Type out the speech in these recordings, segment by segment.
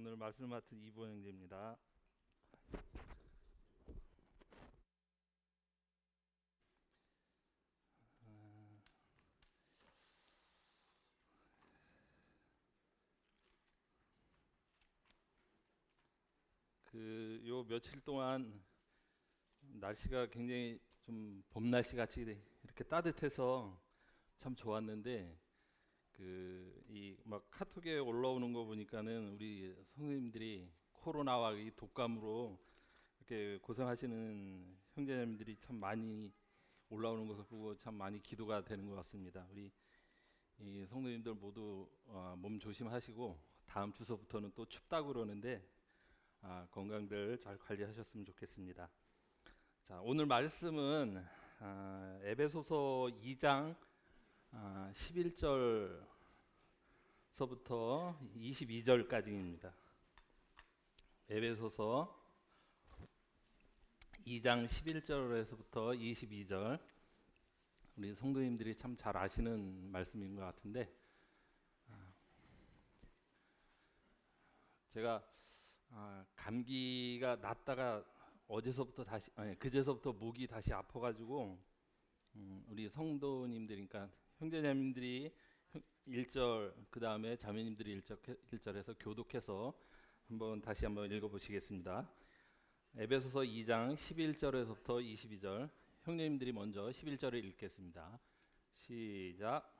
오늘 말씀 맡은 이보영입니다. 요 며칠 동안 날씨가 굉장히 좀 봄 날씨 같이 이렇게 따뜻해서 참 좋았는데 이 막 카톡에 올라오는 거 보니까는 우리 선생님들이 코로나와 이 독감으로 이렇게 고생하시는 형제님들이 참 많이 올라오는 것을 보고 참 많이 기도가 되는 것 같습니다. 우리 이 성도님들 모두 몸 조심하시고 다음 주서부터는 또 춥다고 그러는데 건강들 잘 관리하셨으면 좋겠습니다. 자, 오늘 말씀은 에베소서 2장 11절서부터 22절까지입니다. 에베소서 2장 11절에서부터 22절. 우리 성도님들이 참 잘 아시는 말씀인 것 같은데 제가 감기가 났다가 어제서부터 다시 그제서부터 목이 다시 아파가지고 우리 성도님들이니까 형제자매님들이 1절 그 다음에 자매님들이 1절에서 교독해서 다시 한번 읽어보시겠습니다. 에베소서 2장 11절에서부터 22절. 형제님들이 먼저 11절을 읽겠습니다. 시작.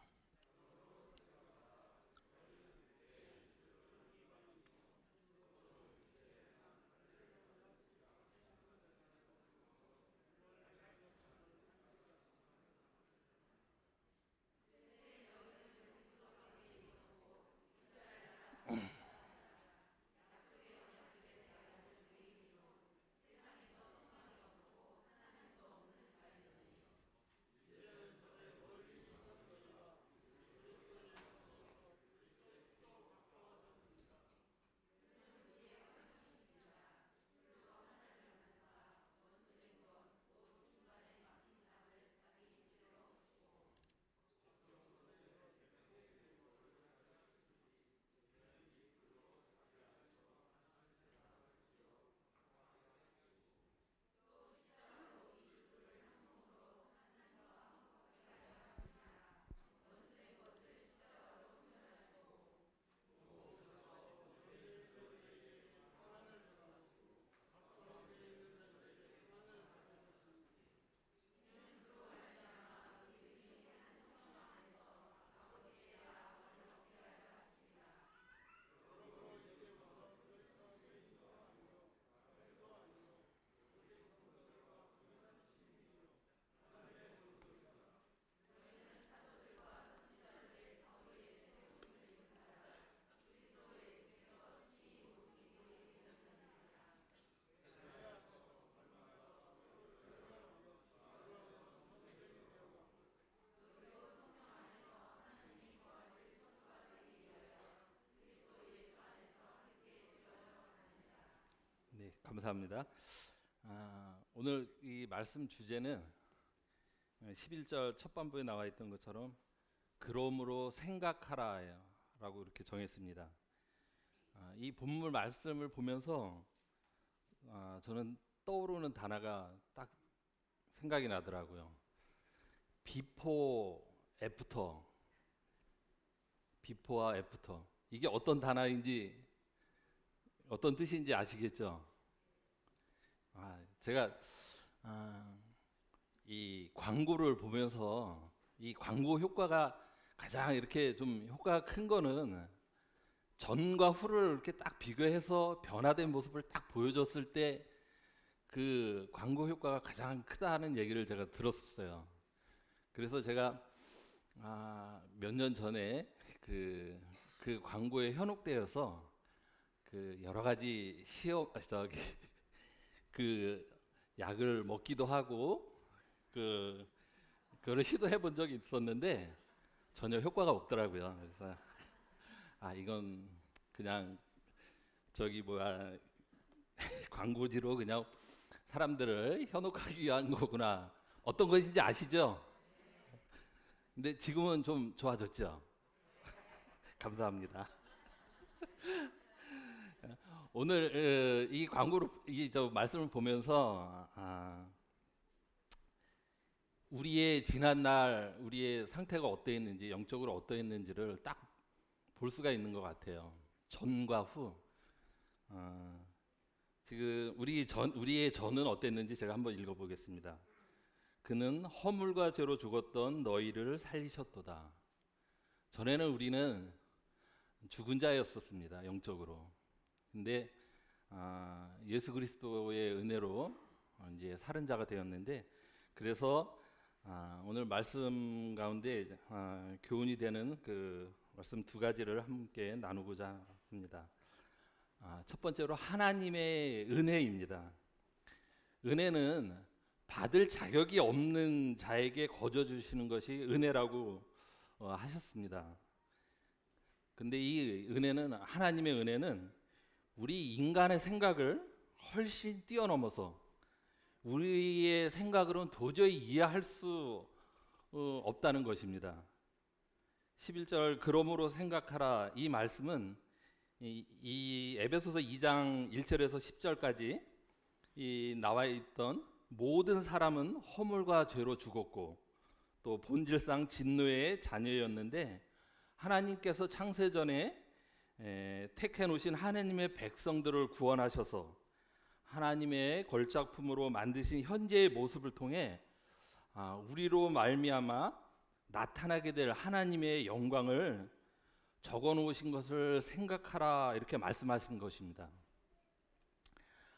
네, 감사합니다. 오늘 이 말씀 주제는 11절 첫 반부에 나와 있던 것처럼 그러므로 생각하라 라고 이렇게 정했습니다. 이 본문 말씀을 보면서 저는 떠오르는 단어가 딱 생각이 나더라고요. 비포 애프터. 비포와 애프터. 이게 어떤 단어인지 어떤 뜻인지 아시겠죠? 제가 이 광고를 보면서 이 광고 효과가 가장 이렇게 좀 효과가 큰 거는 전과 후를 이렇게 딱 비교해서 변화된 모습을 딱 보여줬을 때 그 광고 효과가 가장 크다는 얘기를 제가 들었어요. 그래서 제가 몇 년 전에 그 광고에 현혹되어서 그 여러 가지 그 약을 먹기도 하고 그거를 시도해 본 적이 있었는데 전혀 효과가 없더라고요. 그래서 이건 그냥 광고지로 그냥 사람들을 현혹하기 위한 거구나. 어떤 것인지 아시죠? 근데 지금은 좀 좋아졌죠. 감사합니다. 오늘 이 광고를 이 저 말씀을 보면서 우리의 지난날 우리의 상태가 어떠했는지 영적으로 어떠했는지를 딱 볼 수가 있는 것 같아요. 전과 후. 지금 우리의 전은 어땠는지 제가 한번 읽어보겠습니다. 그는 허물과 죄로 죽었던 너희를 살리셨도다. 전에는 우리는 죽은 자였었습니다. 영적으로. 근데 예수 그리스도의 은혜로 이제 살은 자가 되었는데, 그래서 오늘 말씀 가운데 교훈이 되는 그 말씀 두 가지를 함께 나누고자 합니다. 첫 번째로 하나님의 은혜입니다. 은혜는 받을 자격이 없는 자에게 거저 주시는 것이 은혜라고 하셨습니다. 근데 이 은혜는, 하나님의 은혜는 우리 인간의 생각을 훨씬 뛰어넘어서 우리의 생각으로는 도저히 이해할 수 없다는 것입니다. 11절 그러므로 생각하라, 이 말씀은 이 에베소서 2장 1절에서 10절까지 나와 있던 모든 사람은 허물과 죄로 죽었고 또 본질상 진노의 자녀였는데, 하나님께서 창세전에 택해 놓으신 하나님의 백성들을 구원하셔서 하나님의 걸작품으로 만드신 현재의 모습을 통해 우리로 말미암아 나타나게 될 하나님의 영광을 적어 놓으신 것을 생각하라, 이렇게 말씀하신 것입니다.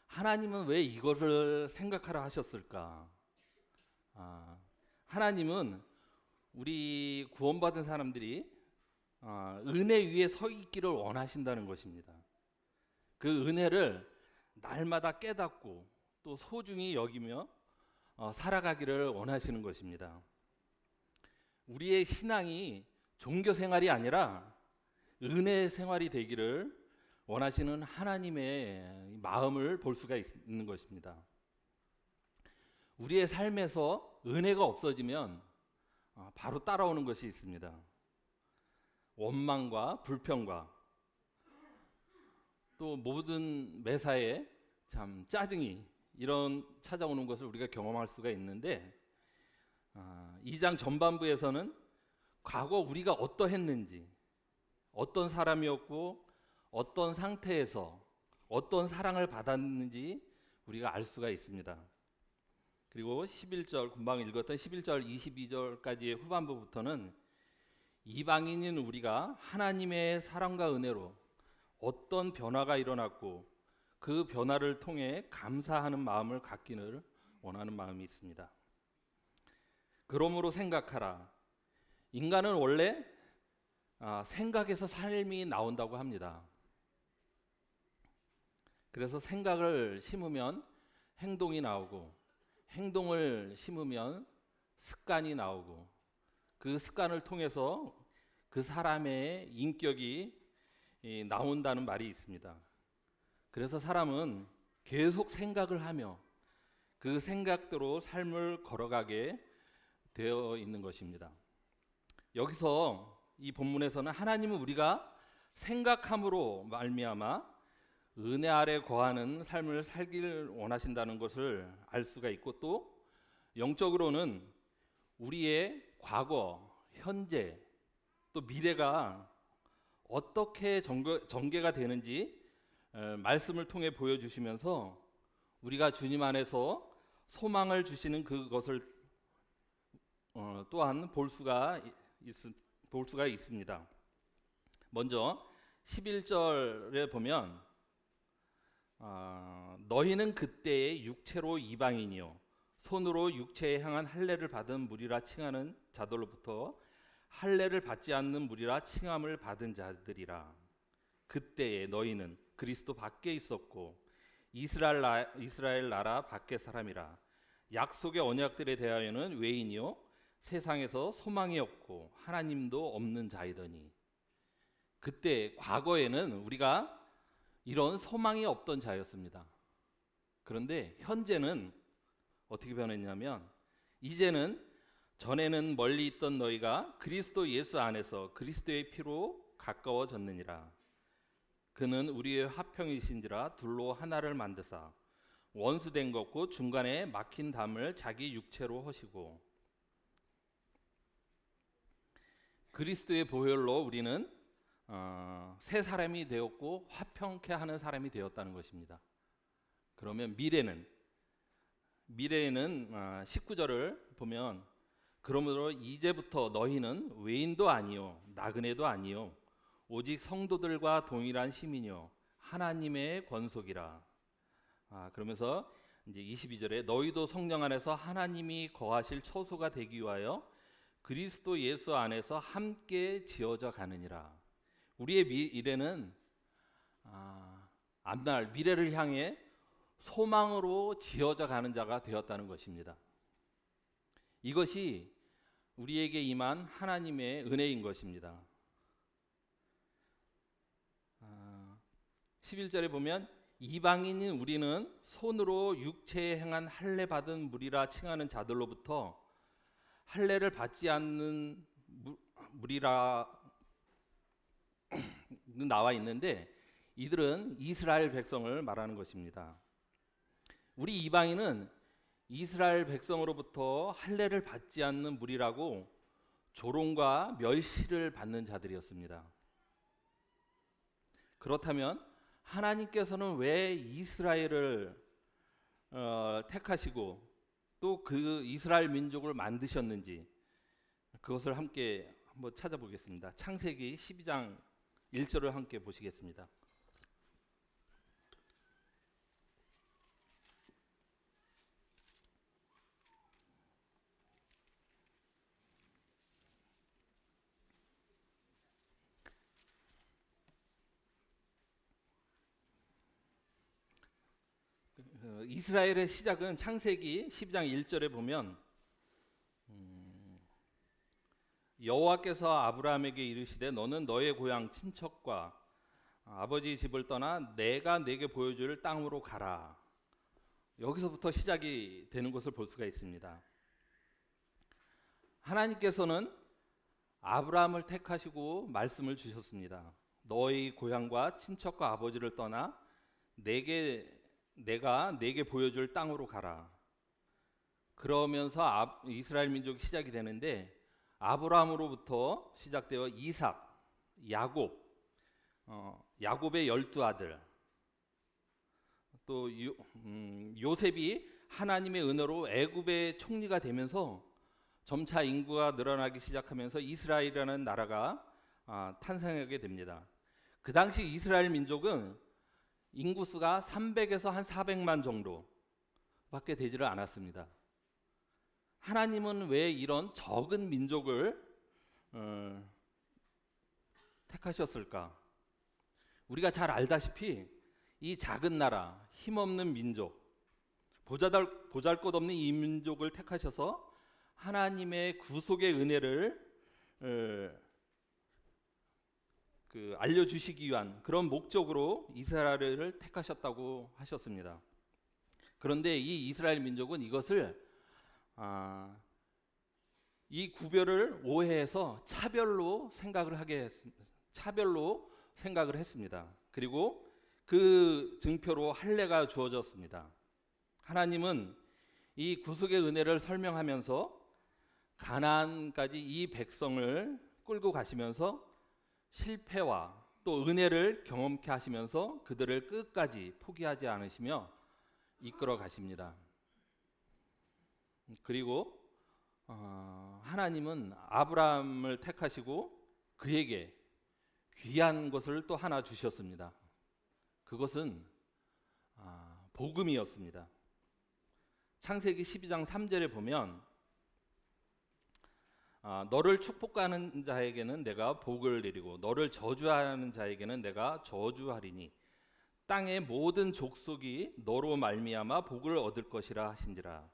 하나님은 왜 이것을 생각하라 하셨을까? 하나님은 우리 구원받은 사람들이 은혜 위에 서 있기를 원하신다는 것입니다. 그 은혜를 날마다 깨닫고 또 소중히 여기며 살아가기를 원하시는 것입니다. 우리의 신앙이 종교 생활이 아니라 은혜 생활이 되기를 원하시는 하나님의 마음을 볼 수가 있는 것입니다. 우리의 삶에서 은혜가 없어지면 바로 따라오는 것이 있습니다. 원망과 불평과 또 모든 매사에 참 짜증이 찾아오는 것을 우리가 경험할 수가 있는데, 2장 전반부에서는 과거 우리가 어떠했는지, 어떤 사람이었고 어떤 상태에서 어떤 사랑을 받았는지 우리가 알 수가 있습니다. 그리고 11절, 금방 읽었던 11절 22절까지의 후반부부터는 이방인인 우리가 하나님의 사랑과 은혜로 어떤 변화가 일어났고 그 변화를 통해 감사하는 마음을 갖기를 원하는 마음이 있습니다. 그러므로 생각하라. 인간은 원래 생각에서 삶이 나온다고 합니다. 그래서 생각을 심으면 행동이 나오고, 행동을 심으면 습관이 나오고, 그 습관을 통해서 그 사람의 인격이 나온다는 말이 있습니다. 그래서 사람은 계속 생각을 하며 그 생각대로 삶을 걸어가게 되어 있는 것입니다. 여기서 이 본문에서는 하나님은 우리가 생각함으로 말미암아 은혜 아래 거하는 삶을 살기를 원하신다는 것을 알 수가 있고, 또 영적으로는 우리의 과거, 현재, 또 미래가 어떻게 전개가 되는지 말씀을 통해 보여주시면서 우리가 주님 안에서 소망을 주시는 그것을 또한 볼 수가 있습니다. 먼저 11절에 보면 너희는 그때의 육체로 이방인이요 손으로 육체에 향한 할례를 받은 무리라 칭하는 자들로부터 할례를 받지 않는 무리라 칭함을 받은 자들이라. 그때에 너희는 그리스도 밖에 있었고 이스라엘 나라 밖의 사람이라. 약속의 언약들에 대하여는 외인이요 세상에서 소망이 없고 하나님도 없는 자이더니. 그때 과거에는 우리가 이런 소망이 없던 자였습니다. 그런데 현재는 어떻게 변했냐면, 이제는 전에는 멀리 있던 너희가 그리스도 예수 안에서 그리스도의 피로 가까워졌느니라. 그는 우리의 화평이신지라 둘로 하나를 만드사 원수된 것고 중간에 막힌 담을 자기 육체로 하시고. 그리스도의 보혈로 우리는 새 사람이 되었고 화평케 하는 사람이 되었다는 것입니다. 그러면 미래에는 19절을 보면 그러므로 이제부터 너희는 외인도 아니요 나그네도 아니요 오직 성도들과 동일한 시민이요 하나님의 권속이라. 그러면서 이제 22절에 너희도 성령 안에서 하나님이 거하실 처소가 되기 위하여 그리스도 예수 안에서 함께 지어져 가느니라. 우리의 미래는 앞날 미래를 향해 소망으로 지어져 가는 자가 되었다는 것입니다. 이것이 우리에게 임한 하나님의 은혜인 것입니다. 11절에 보면 이방인인 우리는 손으로 육체에 행한 할례 받은 무리라 칭하는 자들로부터 할례를 받지 않는 무리라 나와 있는데 이들은 이스라엘 백성을 말하는 것입니다. 우리 이방인은 이스라엘 백성으로부터 할례를 받지 않는 무리라고 조롱과 멸시를 받는 자들이었습니다. 그렇다면 하나님께서는 왜 이스라엘을 택하시고 또 그 이스라엘 민족을 만드셨는지 그것을 함께 한번 찾아보겠습니다. 창세기 12장 1절을 함께 보시겠습니다. 이스라엘의 시작은 창세기 12장 1절에 보면 여호와께서 아브라함에게 이르시되 너는 너의 고향 친척과 아버지 집을 떠나 내가 네게 보여줄 땅으로 가라. 여기서부터 시작이 되는 것을 볼 수가 있습니다. 하나님께서는 아브라함을 택하시고 말씀을 주셨습니다. 너의 고향과 친척과 아버지를 떠나 내가 네게 보여줄 땅으로 가라. 그러면서 이스라엘 민족이 시작이 되는데 아브라함으로부터 시작되어 이삭, 야곱의 12아들, 또 요셉이 하나님의 은혜로 애굽의 총리가 되면서 점차 인구가 늘어나기 시작하면서 이스라엘이라는 나라가 탄생하게 됩니다. 그 당시 이스라엘 민족은 인구수가 300에서 한 400만 정도밖에 되지를 않았습니다. 하나님은 왜 이런 적은 민족을 택하셨을까? 우리가 잘 알다시피 이 작은 나라, 힘없는 민족, 보잘것없는 이 민족을 택하셔서 하나님의 구속의 은혜를 알려주시기 위한 그런 목적으로 이스라엘을 택하셨다고 하셨습니다. 그런데 이 이스라엘 민족은 이것을 이 구별을 오해해서 차별로 생각을 했습니다. 그리고 그 증표로 할례가 주어졌습니다. 하나님은 이 구속의 은혜를 설명하면서 가나안까지 이 백성을 끌고 가시면서 실패와 또 은혜를 경험케 하시면서 그들을 끝까지 포기하지 않으시며 이끌어 가십니다. 그리고 하나님은 아브라함을 택하시고 그에게 귀한 것을 또 하나 주셨습니다. 그것은 복음이었습니다. 창세기 12장 3절에 보면 너를 축복하는 자에게는 내가 복을 내리고 너를 저주하는 자에게는 내가 저주하리니 땅의 모든 족속이 너로 말미암아 복을 얻을 것이라 하신지라.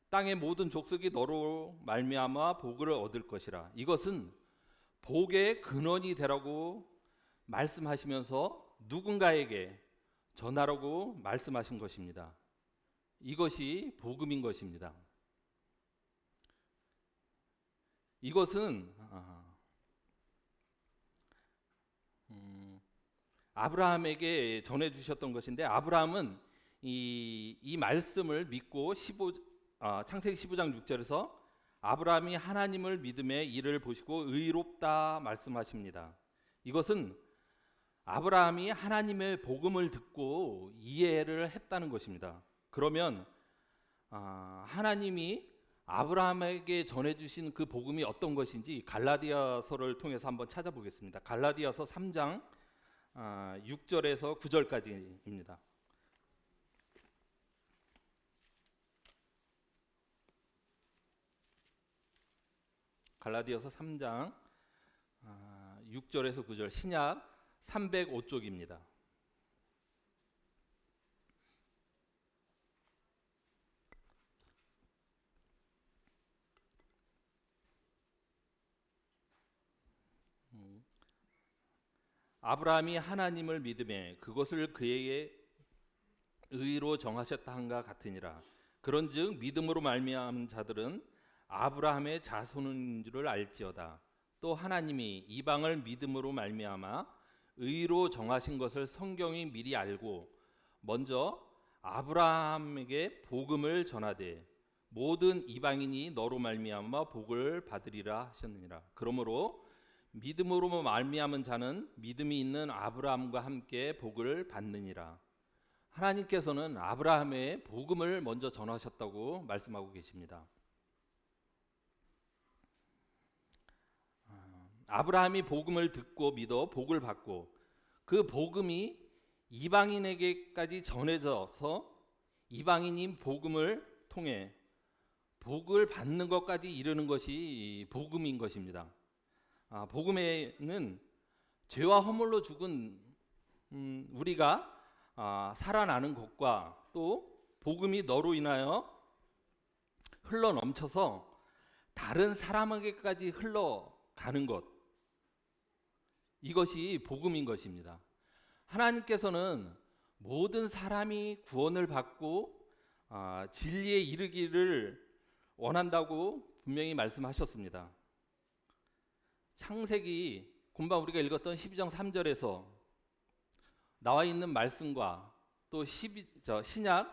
땅의 모든 족속이 너로 말미암아 복을 얻을 것이라. 이것은 복의 근원이 되라고 말씀하시면서 누군가에게 전하라고 말씀하신 것입니다. 이것이 복음인 것입니다. 이것은 아브라함에게 전해 주셨던 것인데, 아브라함은 이 말씀을 믿고 창세기 15장 6절에서 아브라함이 하나님을 믿음에 이를 보시고 의롭다 말씀하십니다. 이것은 아브라함이 하나님의 복음을 듣고 이해를 했다는 것입니다. 그러면 하나님이 아브라함에게 전해주신 그 복음이 어떤 것인지 갈라디아서를 통해서 한번 찾아보겠습니다. 갈라디아서 3장 6절에서 9절까지입니다. 갈라디아서 3장 6절에서 9절, 신약 305쪽입니다. 아브라함이 하나님을 믿음에 그것을 그에게 의로 정하셨다 한가 같으니라. 그런즉 믿음으로 말미암은 자들은 아브라함의 자손인 줄을 알지어다. 또 하나님이 이방을 믿음으로 말미암아 의로 정하신 것을 성경이 미리 알고 먼저 아브라함에게 복음을 전하되 모든 이방인이 너로 말미암아 복을 받으리라 하셨느니라. 그러므로 믿음으로 말미암은 자는 믿음이 있는 아브라함과 함께 복을 받느니라. 하나님께서는 아브라함의 복음을 먼저 전하셨다고 말씀하고 계십니다. 아브라함이 복음을 듣고 믿어 복을 받고 그 복음이 이방인에게까지 전해져서 이방인이 복음을 통해 복을 받는 것까지 이르는 것이 복음인 것입니다. 복음에는 죄와 허물로 죽은 우리가 살아나는 것과 또 복음이 너로 인하여 흘러 넘쳐서 다른 사람에게까지 흘러가는 것, 이것이 복음인 것입니다. 하나님께서는 모든 사람이 구원을 받고 진리에 이르기를 원한다고 분명히 말씀하셨습니다. 창세기 금방 우리가 읽었던 12장 3절에서 나와 있는 말씀과 또 신약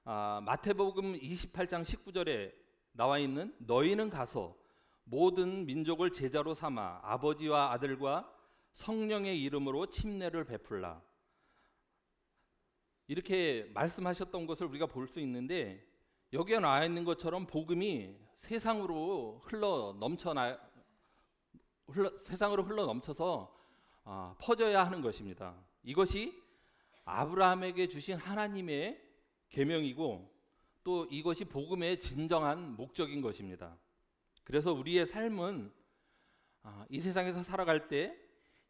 마태복음 28장 19절에 나와 있는 너희는 가서 모든 민족을 제자로 삼아 아버지와 아들과 성령의 이름으로 침례를 베풀라, 이렇게 말씀하셨던 것을 우리가 볼 수 있는데, 여기에 나와 있는 것처럼 복음이 세상으로 흘러 넘쳐서 퍼져야 하는 것입니다. 이것이 아브라함에게 주신 하나님의 계명이고 또 이것이 복음의 진정한 목적인 것입니다. 그래서 우리의 삶은 이 세상에서 살아갈 때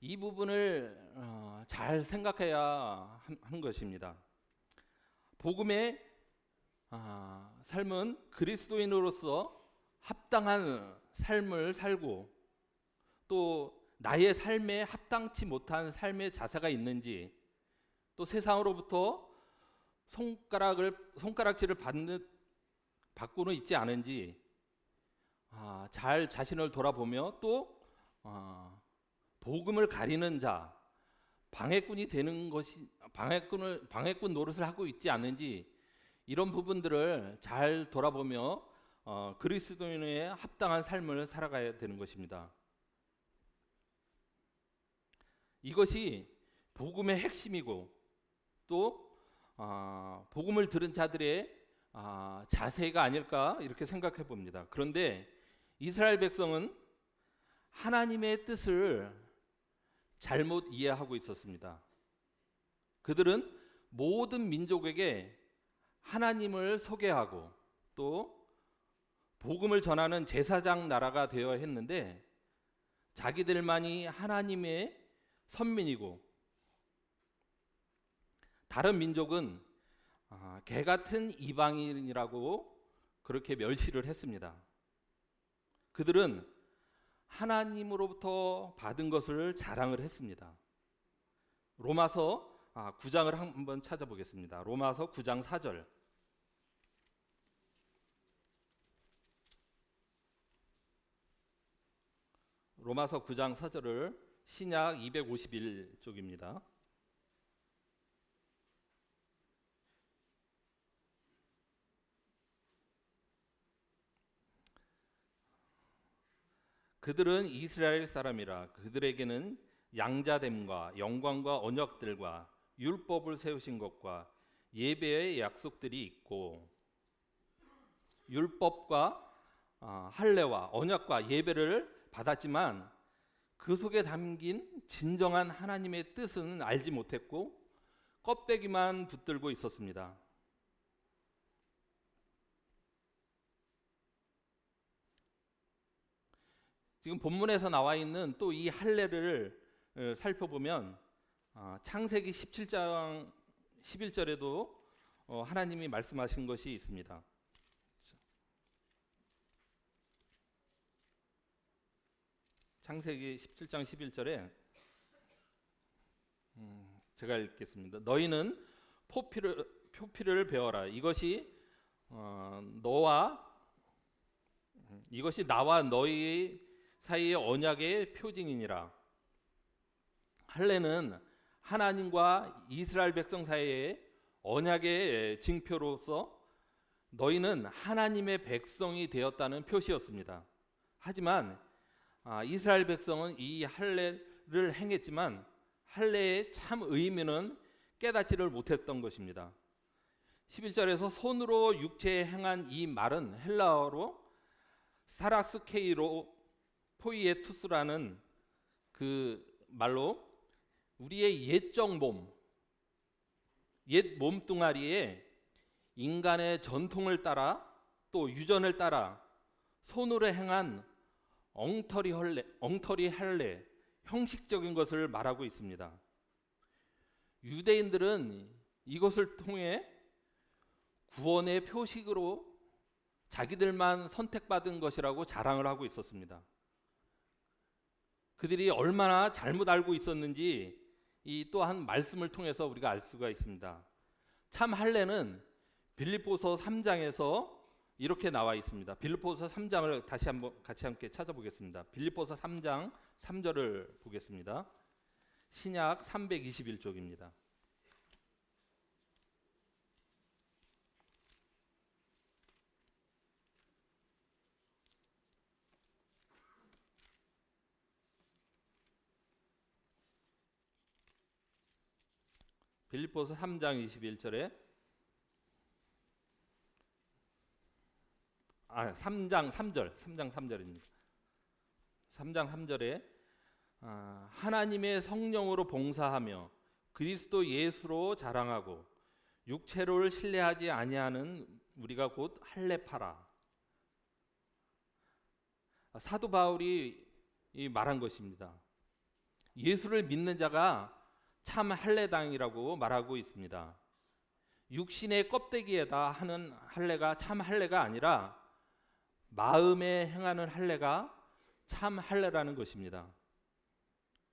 이 부분을 잘 생각해야 하는 것입니다. 복음의 삶은 그리스도인으로서 합당한 삶을 살고 또 나의 삶에 합당치 못한 삶의 자세가 있는지, 또 세상으로부터 손가락질을 받고는 있지 않은지 잘 자신을 돌아보며 또 복음을 가리는 자, 방해꾼이 되는 것이 방해꾼 노릇을 하고 있지 않은지, 이런 부분들을 잘 돌아보며 그리스도인의 합당한 삶을 살아가야 되는 것입니다. 이것이 복음의 핵심이고 또 복음을 들은 자들의 자세가 아닐까 이렇게 생각해 봅니다. 그런데 이스라엘 백성은 하나님의 뜻을 잘못 이해하고 있었습니다. 그들은 모든 민족에게 하나님을 소개하고 또 복음을 전하는 제사장 나라가 되어야 했는데, 자기들만이 하나님의 선민이고 다른 민족은 개 같은 이방인이라고 그렇게 멸시를 했습니다. 그들은 하나님으로부터 받은 것을 자랑을 했습니다. 로마서 9장을 한번 찾아보겠습니다. 로마서 9장 4절. 로마서 9장 4절을 신약 251쪽입니다. 그들은 이스라엘 사람이라 그들에게는 양자됨과 영광과 언약들과 율법을 세우신 것과 예배의 약속들이 있고 율법과 할례와 언약과 예배를 받았지만 그 속에 담긴 진정한 하나님의 뜻은 알지 못했고 껍데기만 붙들고 있었습니다. 지금 본문에서 나와 있는 또 이 할례를 살펴보면 창세기 17장 11절에도 하나님이 말씀하신 것이 있습니다. 창세기 17장 11절에 제가 읽겠습니다. 너희는 표피를 배워라. 이것이 나와 너희 사이의 언약의 표징이니라. 할례는 하나님과 이스라엘 백성 사이의 언약의 징표로서 너희는 하나님의 백성이 되었다는 표시였습니다. 하지만 이스라엘 백성은 이 할례를 행했지만 할례의 참 의미는 깨닫지를 못했던 것입니다. 11절에서 손으로 육체에 행한 이 말은 헬라어로 사라스케이로 포이에투스라는 그 말로 우리의 옛적 몸, 옛 몸뚱아리에 인간의 전통을 따라 또 유전을 따라 손으로 행한 엉터리 할례, 형식적인 것을 말하고 있습니다. 유대인들은 이것을 통해 구원의 표식으로 자기들만 선택받은 것이라고 자랑을 하고 있었습니다. 그들이 얼마나 잘못 알고 있었는지 이 또한 말씀을 통해서 우리가 알 수가 있습니다. 참 할례는 빌립보서 3장에서 이렇게 나와 있습니다. 빌립보서 3장을 다시 한번 같이 함께 찾아보겠습니다. 빌립보서 3장 3절을 보겠습니다. 신약 321쪽입니다. 빌립보서 3장 21절에 3장 3절입니다. 3장 3절에 하나님의 성령으로 봉사하며 그리스도 예수로 자랑하고 육체를 신뢰하지 아니하는 우리가 곧 할례파라. 사도 바울이 말한 것입니다. 예수를 믿는 자가 참 할례당이라고 말하고 있습니다. 육신의 껍데기에다 하는 할례가 참 할례가 아니라 마음에 행하는 할례가 참 할례라는 것입니다.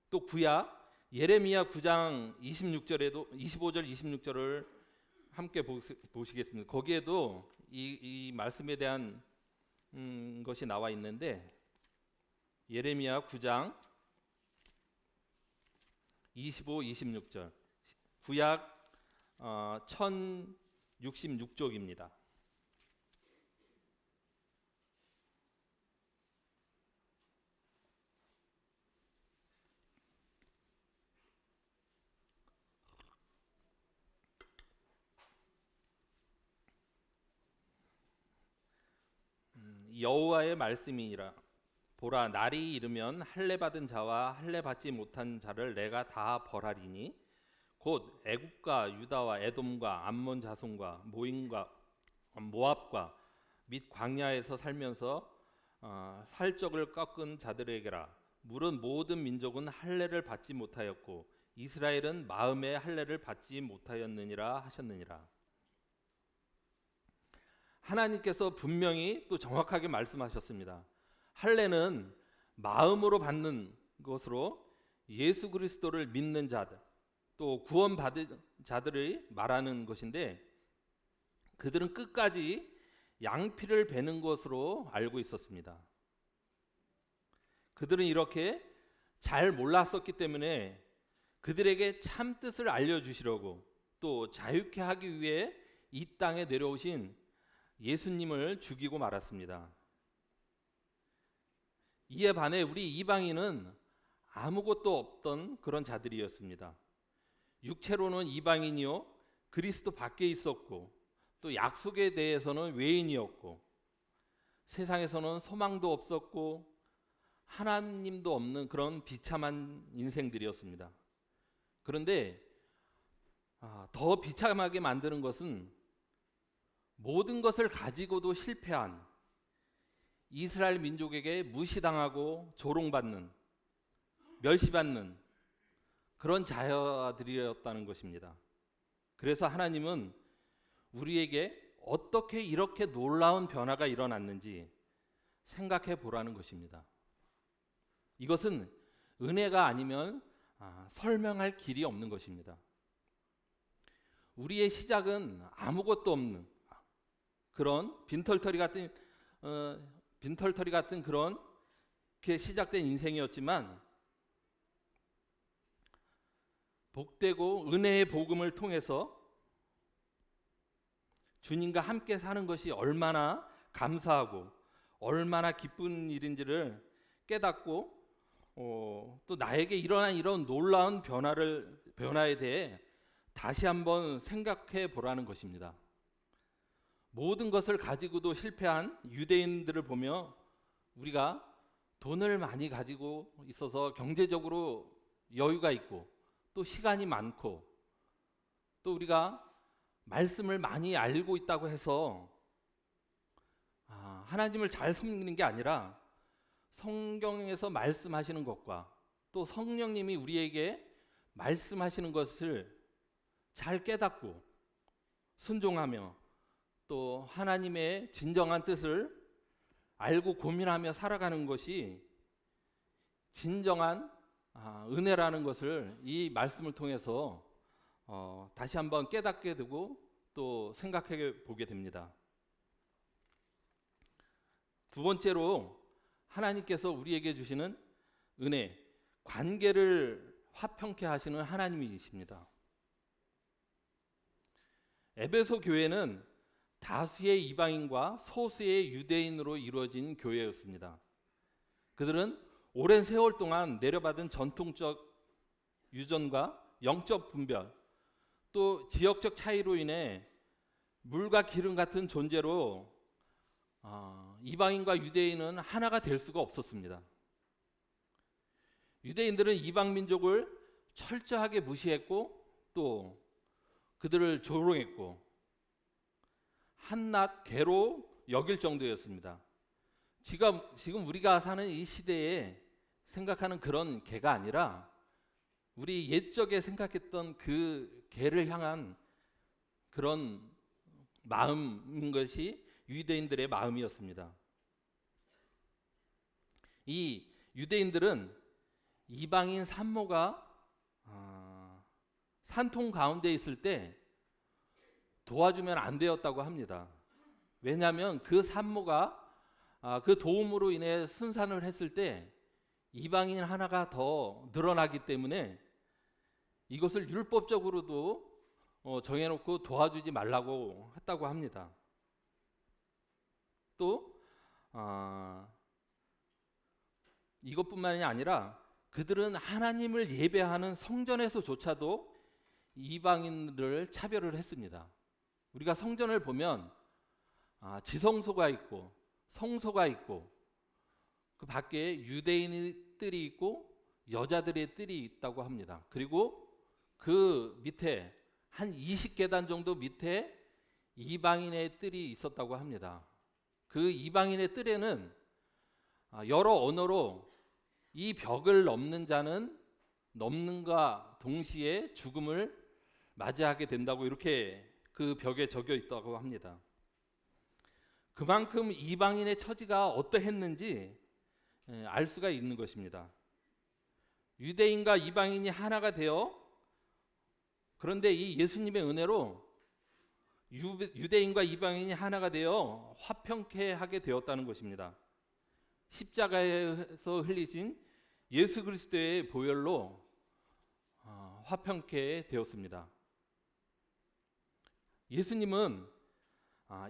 또 구약 예레미야 9장 25절 26절을 함께 보시겠습니다. 거기에도 이 말씀에 대한 것이 나와 있는데 예레미야 9장 25, 26절 구약 1066쪽입니다. 여호와의 말씀이니라. 보라, 날이 이르면 할례 받은 자와 할례 받지 못한 자를 내가 다 벌하리니 곧 애굽과 유다와 에돔과 암몬 자손과 모압과 및 광야에서 살면서 살적을 꺾은 자들에게라. 물은 모든 민족은 할례를 받지 못하였고 이스라엘은 마음의 할례를 받지 못하였느니라 하셨느니라. 하나님께서 분명히 또 정확하게 말씀하셨습니다. 할례는 마음으로 받는 것으로 예수 그리스도를 믿는 자들, 또 구원받은 자들이 말하는 것인데 그들은 끝까지 양피를 베는 것으로 알고 있었습니다. 그들은 이렇게 잘 몰랐었기 때문에 그들에게 참 뜻을 알려주시려고 또 자유케 하기 위해 이 땅에 내려오신 예수님을 죽이고 말았습니다. 이 이에 반해 우리 이방인은 아무것도 없던 그런 자들이었습니다. 육체로는 이방인이요 그리스도 밖에 있었고 또 약속에 대해서는 외인이었고 세상에서는 소망도 없었고 하나님도 없는 그런 비참한 인생들이었습니다. 그런데 더 비참하게 만드는 것은 모든 것을 가지고도 실패한 이스라엘 민족에게 무시당하고 조롱받는 멸시받는 그런 자녀들이었다는 것입니다. 그래서 하나님은 우리에게 어떻게 이렇게 놀라운 변화가 일어났는지 생각해 보라는 것입니다. 이것은 은혜가 아니면 설명할 길이 없는 것입니다. 우리의 시작은 아무것도 없는 그런 빈털터리 같은 그런 게 시작된 인생이었지만 복되고 은혜의 복음을 통해서 주님과 함께 사는 것이 얼마나 감사하고 얼마나 기쁜 일인지를 깨닫고 또 나에게 일어난 이런 놀라운 변화에 대해 다시 한번 생각해 보라는 것입니다. 모든 것을 가지고도 실패한 유대인들을 보며 우리가 돈을 많이 가지고 있어서 경제적으로 여유가 있고 또 시간이 많고 또 우리가 말씀을 많이 알고 있다고 해서 하나님을 잘 섬기는 게 아니라 성경에서 말씀하시는 것과 또 성령님이 우리에게 말씀하시는 것을 잘 깨닫고 순종하며 또 하나님의 진정한 뜻을 알고 고민하며 살아가는 것이 진정한 은혜라는 것을 이 말씀을 통해서 다시 한번 깨닫게 되고 또 생각해 보게 됩니다. 두 번째로 하나님께서 우리에게 주시는 은혜, 관계를 화평케 하시는 하나님이십니다. 에베소 교회는 다수의 이방인과 소수의 유대인으로 이루어진 교회였습니다. 그들은 오랜 세월 동안 내려받은 전통적 유전과 영적 분별, 또 지역적 차이로 인해 물과 기름 같은 존재로 이방인과 유대인은 하나가 될 수가 없었습니다. 유대인들은 이방 민족을 철저하게 무시했고 또 그들을 조롱했고 한낱 개로 여길 정도였습니다. 지금 우리가 사는 이 시대에 생각하는 그런 개가 아니라 우리 옛적에 생각했던 그 개를 향한 그런 마음인 것이 유대인들의 마음이었습니다. 이 유대인들은 이방인 산모가 산통 가운데 있을 때 도와주면 안 되었다고 합니다. 왜냐하면 그 산모가 그 도움으로 인해 순산을 했을 때 이방인 하나가 더 늘어나기 때문에 이것을 율법적으로도 정해놓고 도와주지 말라고 했다고 합니다. 또 이것뿐만이 아니라 그들은 하나님을 예배하는 성전에서조차도 이방인들을 차별을 했습니다. 우리가 성전을 보면 지성소가 있고 성소가 있고 그 밖에 유대인의 뜰이 있고 여자들의 뜰이 있다고 합니다. 그리고 그 밑에 한 20계단 정도 밑에 이방인의 뜰이 있었다고 합니다. 그 이방인의 뜰에는 여러 언어로 이 벽을 넘는 자는 넘는과 동시에 죽음을 맞이하게 된다고 이렇게 그 벽에 적혀 있다고 합니다. 그만큼 이방인의 처지가 어떠했는지 알 수가 있는 것입니다. 유대인과 이방인이 하나가 되어 그런데 이 예수님의 은혜로 유대인과 이방인이 하나가 되어 화평케 하게 되었다는 것입니다. 십자가에서 흘리신 예수 그리스도의 보혈로 화평케 되었습니다. 예수님은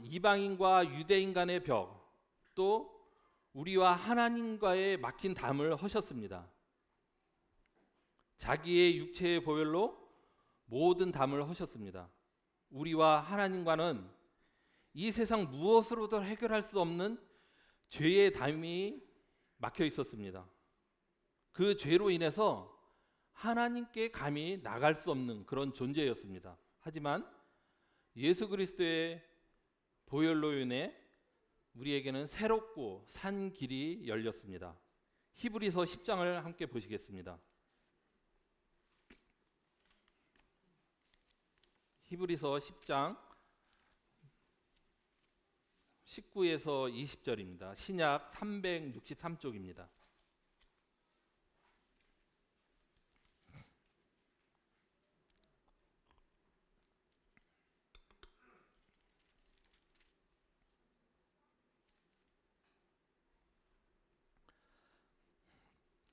이방인과 유대인 간의 벽, 또 우리와 하나님과의 막힌 담을 허셨습니다. 자기의 육체의 보혈로 모든 담을 허셨습니다. 우리와 하나님과는 이 세상 무엇으로도 해결할 수 없는 죄의 담이 막혀 있었습니다. 그 죄로 인해서 하나님께 감히 나갈 수 없는 그런 존재였습니다. 하지만 예수 그리스도의 보혈로 인해 우리에게는 새롭고 산 길이 열렸습니다. 히브리서 10장을 함께 보시겠습니다. 히브리서 10장 19에서 20절입니다. 신약 363쪽입니다.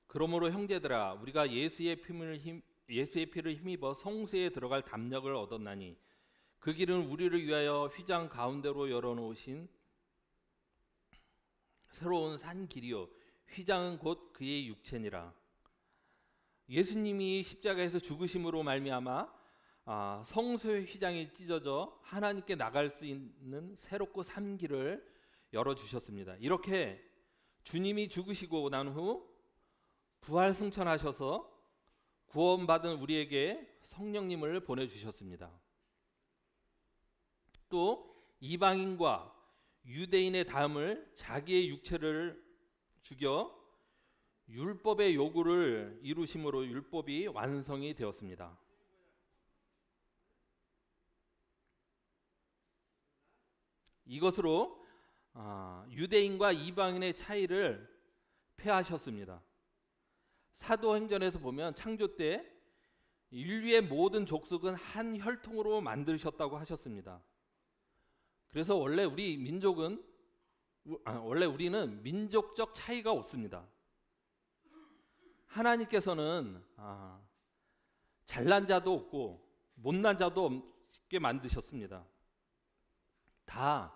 그러므로 형제들아 우리가 예수의 피를 힘입어 성소에 들어갈 담력을 얻었나니 그 길은 우리를 위하여 휘장 가운데로 열어놓으신 새로운 산 길이요 휘장은 곧 그의 육체니라. 예수님이 십자가에서 죽으심으로 말미암아 성소의 휘장이 찢어져 하나님께 나갈 수 있는 새롭고 산 길을 열어주셨습니다. 이렇게 주님이 죽으시고 난 후 부활 승천하셔서 구원받은 우리에게 성령님을 보내주셨습니다. 또 이방인과 유대인의 담을 자기의 육체를 죽여 율법의 요구를 이루심으로 율법이 완성이 되었습니다. 이것으로 유대인과 이방인의 차이를 폐하셨습니다. 사도행전에서 보면 창조 때 인류의 모든 족속은 한 혈통으로 만드셨다고 하셨습니다. 그래서 원래 우리는 민족적 차이가 없습니다. 하나님께서는 잘난 자도 없고 못난 자도 없게 만드셨습니다. 다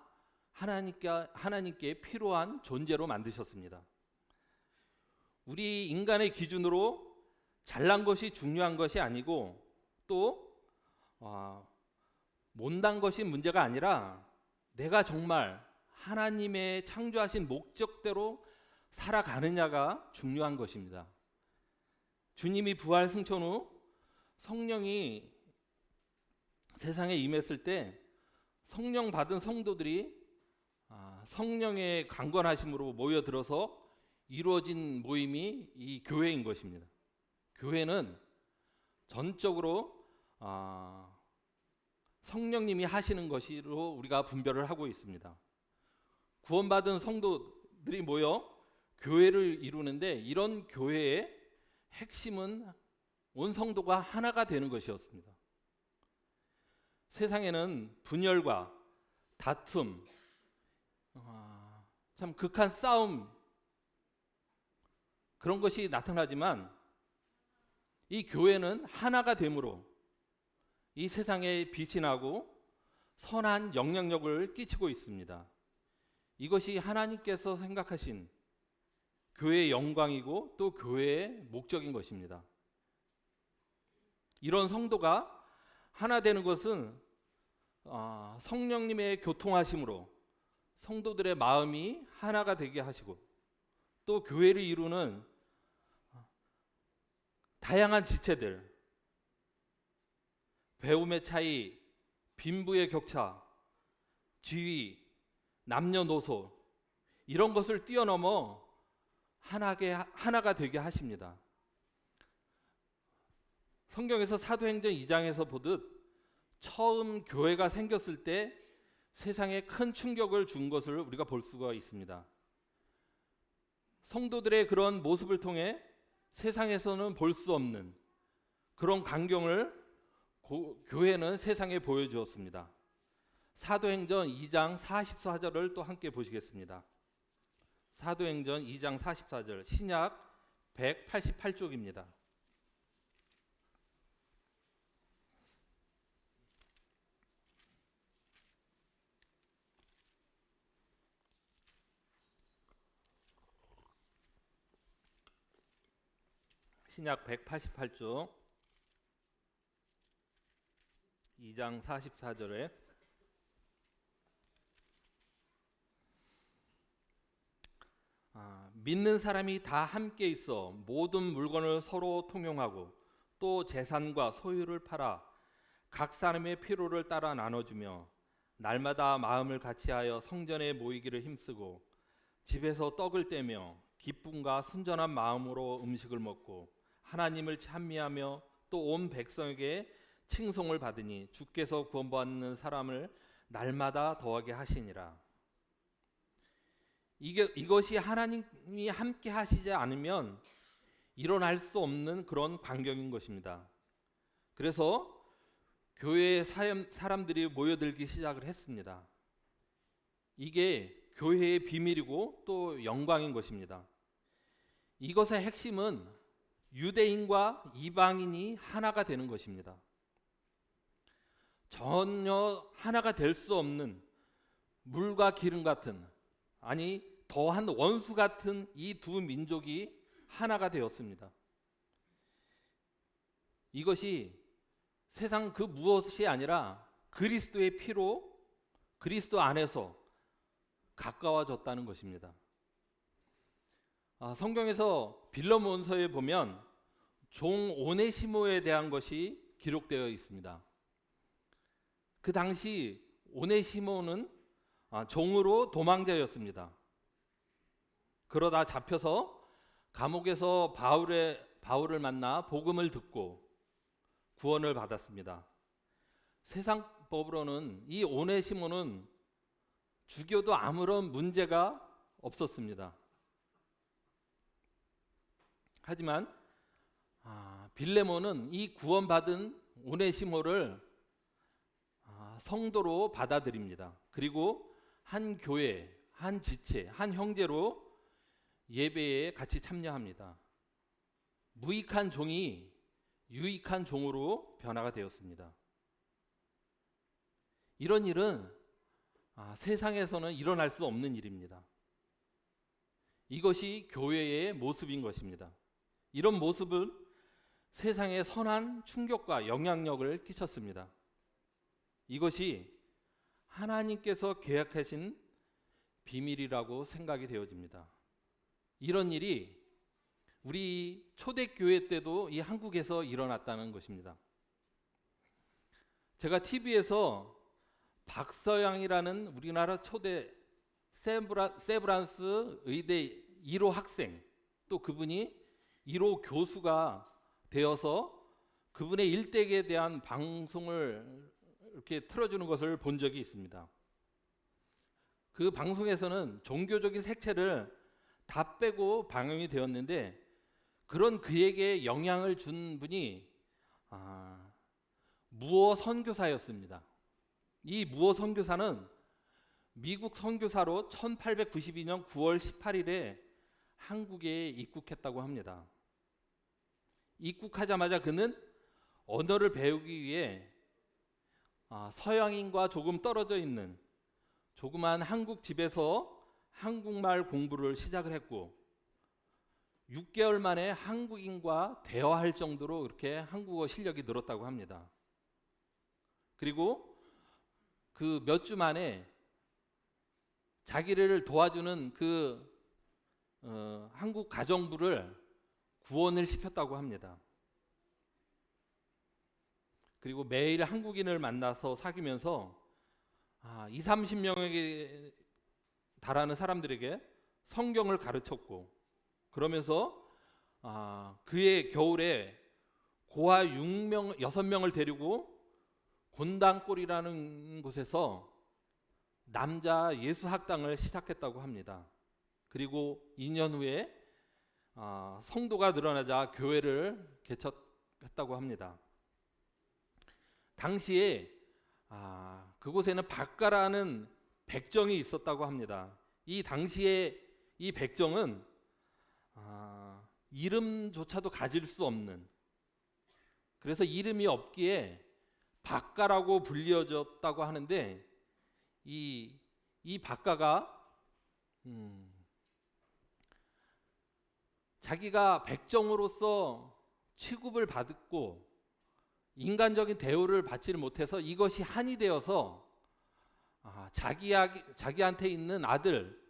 하나님께 필요한 존재로 만드셨습니다. 우리 인간의 기준으로 잘난 것이 중요한 것이 아니고 또 못난 것이 문제가 아니라 내가 정말 하나님의 창조하신 목적대로 살아가느냐가 중요한 것입니다. 주님이 부활 승천 후 성령이 세상에 임했을 때 성령 받은 성도들이 성령의 강권하심으로 모여들어서 이루어진 모임이 이 교회인 것입니다. 교회는 전적으로 성령님이 하시는 것으로 우리가 분별을 하고 있습니다. 구원받은 성도들이 모여 교회를 이루는데 이런 교회의 핵심은 온 성도가 하나가 되는 것이었습니다. 세상에는 분열과 다툼, 참 극한 싸움 그런 것이 나타나지만 이 교회는 하나가 됨으로 이 세상에 빛이 나고 선한 영향력을 끼치고 있습니다. 이것이 하나님께서 생각하신 교회의 영광이고 또 교회의 목적인 것입니다. 이런 성도가 하나 되는 것은 성령님의 교통하심으로 성도들의 마음이 하나가 되게 하시고 또 교회를 이루는 다양한 지체들, 배움의 차이, 빈부의 격차, 지위, 남녀노소 이런 것을 뛰어넘어 하나가 되게 하십니다. 성경에서 사도행전 2장에서 보듯 처음 교회가 생겼을 때 세상에 큰 충격을 준 것을 우리가 볼 수가 있습니다. 성도들의 그런 모습을 통해 세상에서는 볼 수 없는 그런 광경을 교회는 세상에 보여주었습니다. 사도행전 2장 44절을 또 함께 보시겠습니다. 사도행전 2장 44절 신약 188쪽입니다. 신약 188쪽 2장 44절에 믿는 사람이 다 함께 있어 모든 물건을 서로 통용하고 또 재산과 소유를 팔아 각 사람의 필요를 따라 나눠주며 날마다 마음을 같이하여 성전에 모이기를 힘쓰고 집에서 떡을 떼며 기쁨과 순전한 마음으로 음식을 먹고 하나님을 찬미하며 또 온 백성에게 칭송을 받으니 주께서 구원받는 사람을 날마다 더하게 하시니라. 이것이 하나님이 함께 하시지 않으면 일어날 수 없는 그런 광경인 것입니다. 그래서 교회에 사람들이 모여들기 시작을 했습니다. 이게 교회의 비밀이고 또 영광인 것입니다. 이것의 핵심은 유대인과 이방인이 하나가 되는 것입니다. 전혀 하나가 될 수 없는 물과 기름 같은, 아니 더한 원수 같은 이 두 민족이 하나가 되었습니다. 이것이 세상 그 무엇이 아니라 그리스도의 피로 그리스도 안에서 가까워졌다는 것입니다. 성경에서 빌레몬서에 보면 종 오네시모에 대한 것이 기록되어 있습니다. 그 당시 오네시모는 종으로 도망자였습니다. 그러다 잡혀서 감옥에서 바울을 만나 복음을 듣고 구원을 받았습니다. 세상 법으로는 이 오네시모는 죽여도 아무런 문제가 없었습니다. 하지만 빌레몬은 이 구원받은 오네시모를 성도로 받아들입니다. 그리고 한 교회, 한 지체, 한 형제로 예배에 같이 참여합니다. 무익한 종이 유익한 종으로 변화가 되었습니다. 이런 일은 세상에서는 일어날 수 없는 일입니다. 이것이 교회의 모습인 것입니다. 이런 모습은 세상에 선한 충격과 영향력을 끼쳤습니다. 이것이 하나님께서 계획하신 비밀이라고 생각이 되어집니다. 이런 일이 우리 초대교회 때도 이 한국에서 일어났다는 것입니다. 제가 TV에서 박서양이라는 우리나라 초대 세브란스 의대 1호 학생, 또 그분이 1호 교수가 되어서 그분의 일대기에 대한 방송을 이렇게 틀어주는 것을 본 적이 있습니다. 그 방송에서는 종교적인 색채를 다 빼고 방영이 되었는데, 그런 그에게 영향을 준 분이 무어 선교사였습니다. 이 무어 선교사는 미국 선교사로 1892년 9월 18일에 한국에 입국했다고 합니다. 입국하자마자 그는 언어를 배우기 위해 서양인과 조금 떨어져 있는 조그만 한국 집에서 한국말 공부를 시작을 했고 6개월 만에 한국인과 대화할 정도로 이렇게 한국어 실력이 늘었다고 합니다. 그리고 그 몇 주 만에 자기를 도와주는 한국 가정부를 구원을 시켰다고 합니다. 그리고 매일 한국인을 만나서 사귀면서 20-30명에게 달하는 사람들에게 성경을 가르쳤고, 그러면서 그의 겨울에 고아 6명을 데리고 곤단골이라는 곳에서 남자 예수학당을 시작했다고 합니다. 그리고 2년 후에 성도가 늘어나자 교회를 개척했다고 합니다. 당시에 그곳에는 박가라는 백정이 있었다고 합니다. 이 당시에 이 백정은 이름조차도 가질 수 없는, 그래서 이름이 없기에 박가라고 불려졌다고 하는데, 이 박가가 자기가 백정으로서 취급을 받고 인간적인 대우를 받지를 못해서 이것이 한이 되어서 자기한테 있는 아들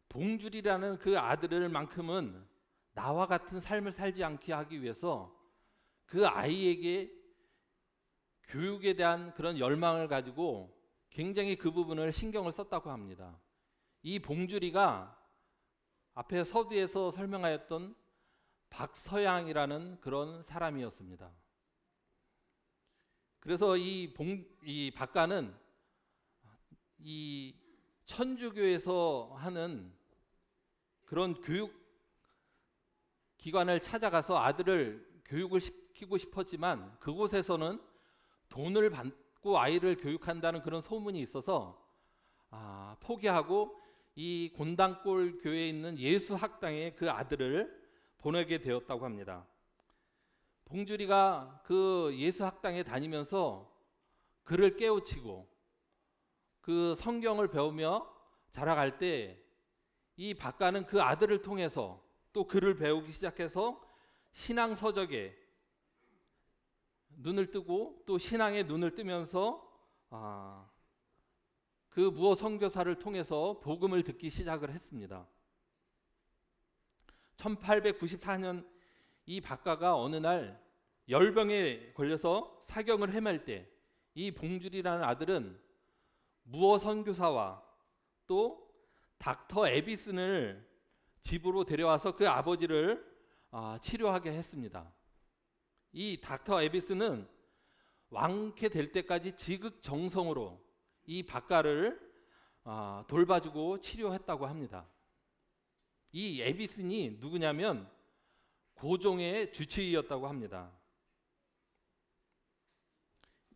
봉줄이라는 그 아들을만큼은 나와 같은 삶을 살지 않게 하기 위해서 그 아이에게 교육에 대한 그런 열망을 가지고 굉장히 그 부분을 신경을 썼다고 합니다. 이 봉주리가 앞에 서두에서 설명하였던 박서양이라는 그런 사람이었습니다. 그래서 이 박가는 이 천주교에서 하는 그런 교육 기관을 찾아가서 아들을 교육을 시키고 싶었지만 그곳에서는 돈을 받고 아이를 교육한다는 그런 소문이 있어서 포기하고 이 곤단골 교회에 있는 예수학당에 그 아들을 보내게 되었다고 합니다. 봉주리가 그 예수학당에 다니면서 글을 깨우치고 그 성경을 배우며 자라갈 때 이 박가는 그 아들을 통해서 또 글을 배우기 시작해서 신앙 서적에 눈을 뜨고 또 신앙에 눈을 뜨면서 그 무어 선교사를 통해서 복음을 듣기 시작을 했습니다. 1894년 이 박가가 어느 날 열병에 걸려서 사경을 헤맬 때 이 봉줄이라는 아들은 무어 선교사와 또 닥터 에비슨을 집으로 데려와서 그 아버지를 치료하게 했습니다. 이 닥터 에비슨은 완쾌될 때까지 지극정성으로 이 박가를 돌봐주고 치료했다고 합니다. 이 에비슨이 누구냐면 고종의 주치의였다고 합니다.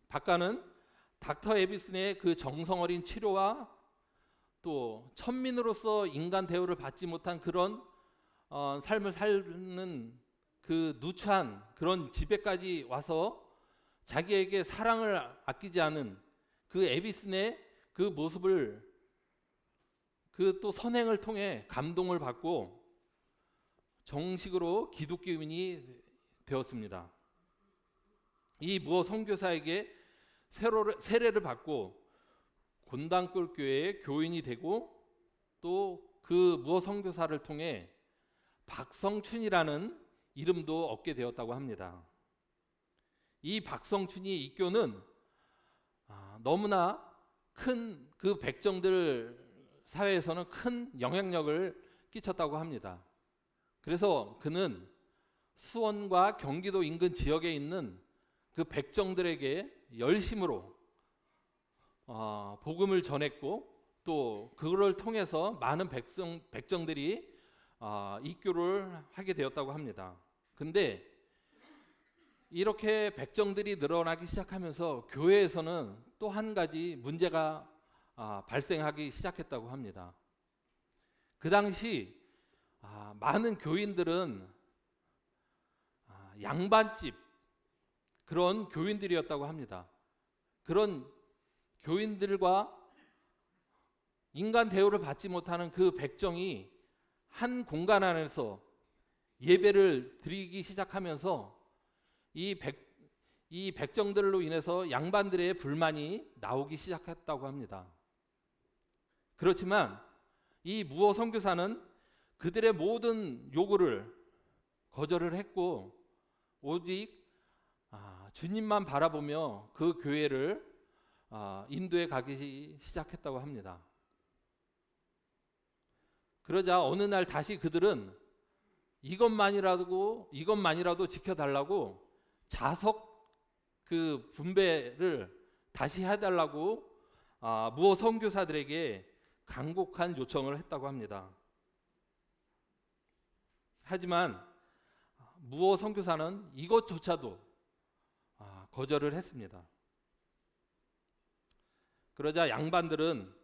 박가는 닥터 에비슨의 그 정성 어린 치료와 또 천민으로서 인간 대우를 받지 못한 그런 삶을 사는 그 누추한 그런 집에까지 와서 자기에게 사랑을 아끼지 않은 그 에비슨의 그 모습을 그 또 선행을 통해 감동을 받고 정식으로 기독교인이 되었습니다. 이 무어 선교사에게 세례를 받고 곤단골 교회의 교인이 되고 또 그 무어 선교사를 통해 박성춘이라는 이름도 얻게 되었다고 합니다. 이 박성춘이 이교는 너무나 큰 그 백정들 사회에서는 큰 영향력을 끼쳤다고 합니다. 그래서 그는 수원과 경기도 인근 지역에 있는 그 백정들에게 열심으로 복음을 전했고 또 그걸 통해서 많은 백정들이 입교를 하게 되었다고 합니다. 근데 이렇게 백정들이 늘어나기 시작하면서 교회에서는 또 한 가지 문제가 발생하기 시작했다고 합니다. 그 당시 많은 교인들은 양반집 그런 교인들이었다고 합니다. 그런 교인들과 인간 대우를 받지 못하는 그 백정이 한 공간 안에서 예배를 드리기 시작하면서 이 백정들로 인해서 양반들의 불만이 나오기 시작했다고 합니다. 그렇지만 이 무어 선교사는 그들의 모든 요구를 거절을 했고 오직 주님만 바라보며 그 교회를 인도해 가기 시작했다고 합니다. 그러자 어느 날 다시 그들은 이것만이라도 지켜달라고 자석 그 분배를 다시 해달라고 무어 선교사들에게 간곡한 요청을 했다고 합니다. 하지만 무어 선교사는 이것조차도 거절을 했습니다. 그러자 양반들은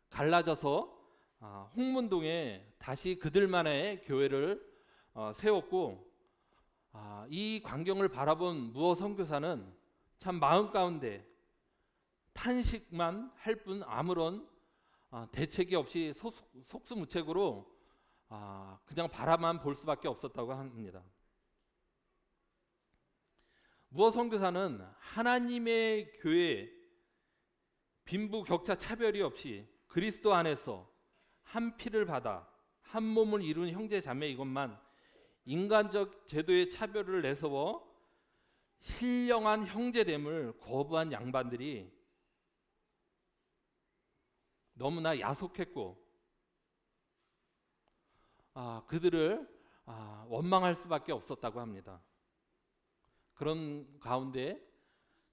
갈라져서 홍문동에 다시 그들만의 교회를 세웠고 이 광경을 바라본 무어 선교사는 참 마음 가운데 탄식만 할 뿐 아무런 대책이 없이 속수무책으로 그냥 바라만 볼 수밖에 없었다고 합니다. 무어 선교사는 하나님의 교회 빈부격차 차별이 없이 그리스도 안에서 한 피를 받아 한 몸을 이룬 형제 자매, 이것만 인간적 제도의 차별을 내세워 신령한 형제됨을 거부한 양반들이 너무나 야속했고 그들을 원망할 수밖에 없었다고 합니다. 그런 가운데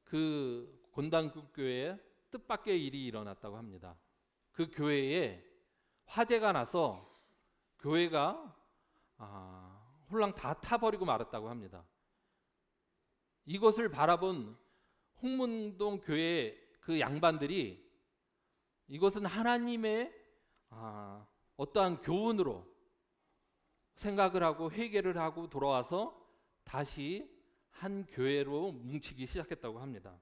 그 곤단국 교회에 뜻밖의 일이 일어났다고 합니다. 그 교회에 화재가 나서 교회가 홀랑 다 타버리고 말았다고 합니다. 이것을 바라본 홍문동 교회 그 양반들이 이것은 하나님의 어떠한 교훈으로 생각을 하고 회개를 하고 돌아와서 다시 한 교회로 뭉치기 시작했다고 합니다.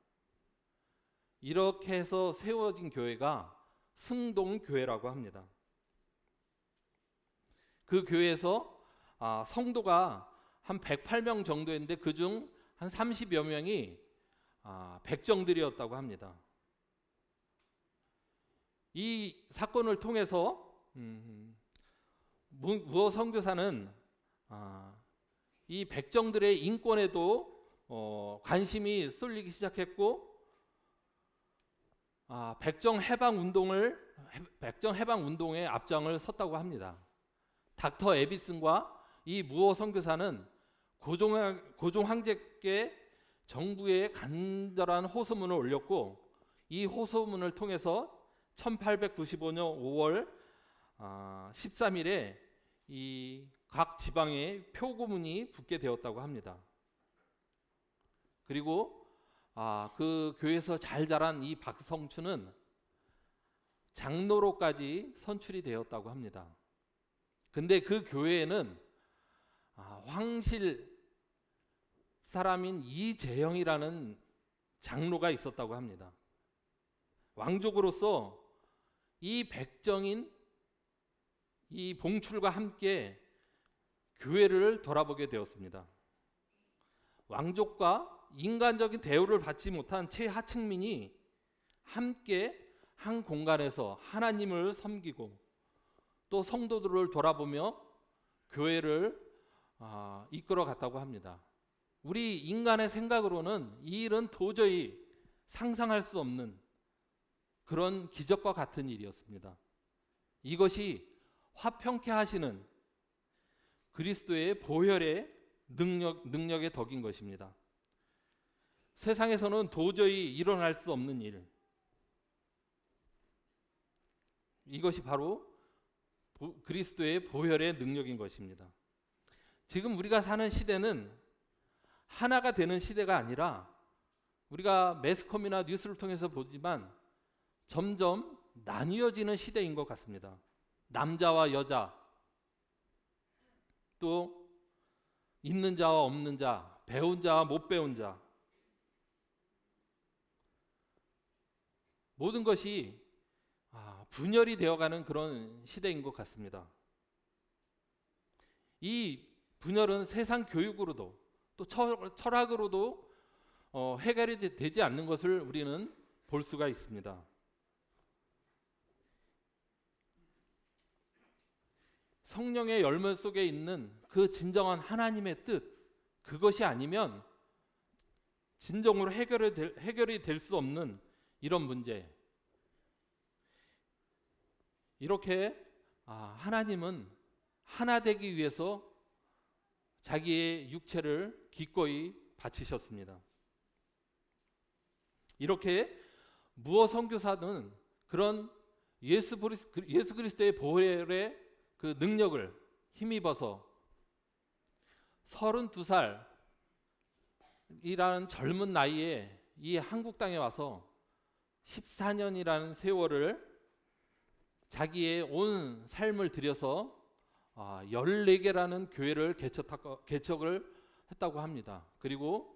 이렇게 해서 세워진 교회가 승동교회라고 합니다. 그 교회에서 성도가 한 108명 정도였는데 그중 한 30여 명이 백정들이었다고 합니다. 이 사건을 통해서 무어 선교사는 이 백정들의 인권에도 관심이 쏠리기 시작했고 백정 해방 운동의 앞장을 섰다고 합니다. 닥터 에비슨과 이 무어 선교사는 고종 황제께 정부에 간절한 호소문을 올렸고 이 호소문을 통해서 1895년 5월 13일에 이 각 지방에 표고문이 붙게 되었다고 합니다. 그리고 그 교회에서 잘 자란 이 박성춘은 장로로까지 선출이 되었다고 합니다. 근데 그 교회에는 황실 사람인 이재영이라는 장로가 있었다고 합니다. 왕족으로서 이 백정인 이 봉출과 함께 교회를 돌아보게 되었습니다. 왕족과 인간적인 대우를 받지 못한 최하층민이 함께 한 공간에서 하나님을 섬기고 또 성도들을 돌아보며 교회를 이끌어 갔다고 합니다. 우리 인간의 생각으로는 이 일은 도저히 상상할 수 없는 그런 기적과 같은 일이었습니다. 이것이 화평케 하시는 그리스도의 보혈의 능력의 덕인 것입니다. 세상에서는 도저히 일어날 수 없는 일, 이것이 바로 그리스도의 보혈의 능력인 것입니다. 지금 우리가 사는 시대는 하나가 되는 시대가 아니라 우리가 매스컴이나 뉴스를 통해서 보지만 점점 나뉘어지는 시대인 것 같습니다. 남자와 여자, 또 있는 자와 없는 자, 배운 자와 못 배운 자, 모든 것이 분열이 되어가는 그런 시대인 것 같습니다. 이 분열은 세상 교육으로도 또 철학으로도 해결이 되지 않는 것을 우리는 볼 수가 있습니다. 성령의 열매 속에 있는 그 진정한 하나님의 뜻, 그것이 아니면 진정으로 해결이 될 수 없는 이런 문제. 이렇게 하나님은 하나 되기 위해서 자기의 육체를 기꺼이 바치셨습니다. 이렇게 무어 선교사는 그런 예수 그리스도의 보혈의 그 능력을 힘입어서 32살이라는 젊은 나이에 이 한국 땅에 와서 14년이라는 세월을 자기의 온 삶을 들여서 14개라는 교회를 개척을 했다고 합니다. 그리고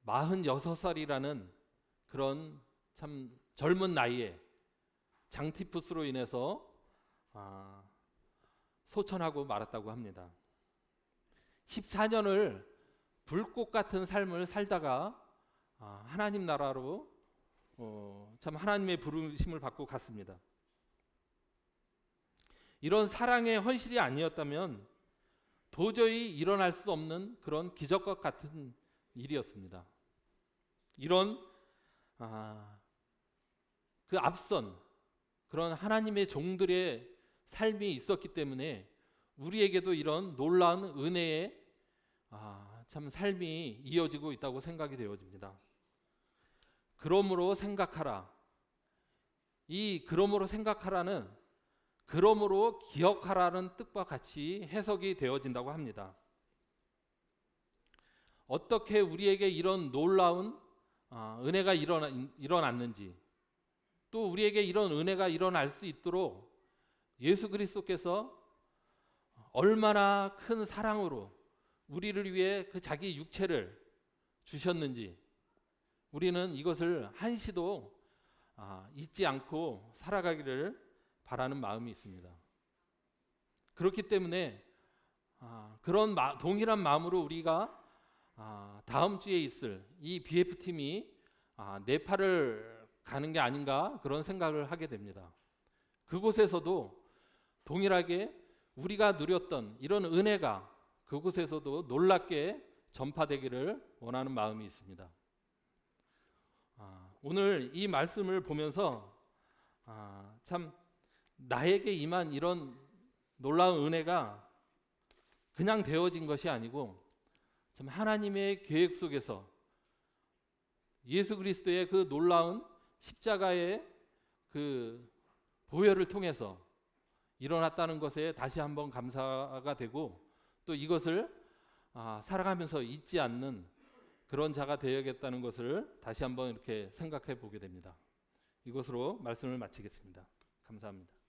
46살이라는 그런 참 젊은 나이에 장티푸스로 인해서 소천하고 말았다고 합니다. 14년을 불꽃 같은 삶을 살다가 하나님 나라로 참 하나님의 부르심을 받고 갔습니다. 이런 사랑의 헌실이 아니었다면 도저히 일어날 수 없는 그런 기적과 같은 일이었습니다. 이런 그 앞선 그런 하나님의 종들의 삶이 있었기 때문에 우리에게도 이런 놀라운 은혜의 참 삶이 이어지고 있다고 생각이 되어집니다. 그러므로 생각하라. 이 그러므로 생각하라는 그러므로 기억하라는 뜻과 같이 해석이 되어진다고 합니다. 어떻게 우리에게 이런 놀라운 은혜가 일어났는지, 또 우리에게 이런 은혜가 일어날 수 있도록 예수 그리스도께서 얼마나 큰 사랑으로 우리를 위해 그 자기 육체를 주셨는지 우리는 이것을 한시도 잊지 않고 살아가기를 바라는 마음이 있습니다. 그렇기 때문에 그런 동일한 마음으로 우리가 다음 주에 있을 이 BF팀이 네팔을 가는 게 아닌가 그런 생각을 하게 됩니다. 그곳에서도 동일하게 우리가 누렸던 이런 은혜가 그곳에서도 놀랍게 전파되기를 원하는 마음이 있습니다. 오늘 이 말씀을 보면서 참 나에게 임한 이런 놀라운 은혜가 그냥 되어진 것이 아니고 참 하나님의 계획 속에서 예수 그리스도의 그 놀라운 십자가의 그 보혈을 통해서 일어났다는 것에 다시 한번 감사가 되고 또 이것을 살아가면서 잊지 않는 그런 자가 되어야겠다는 것을 다시 한번 이렇게 생각해 보게 됩니다. 이것으로 말씀을 마치겠습니다. 감사합니다.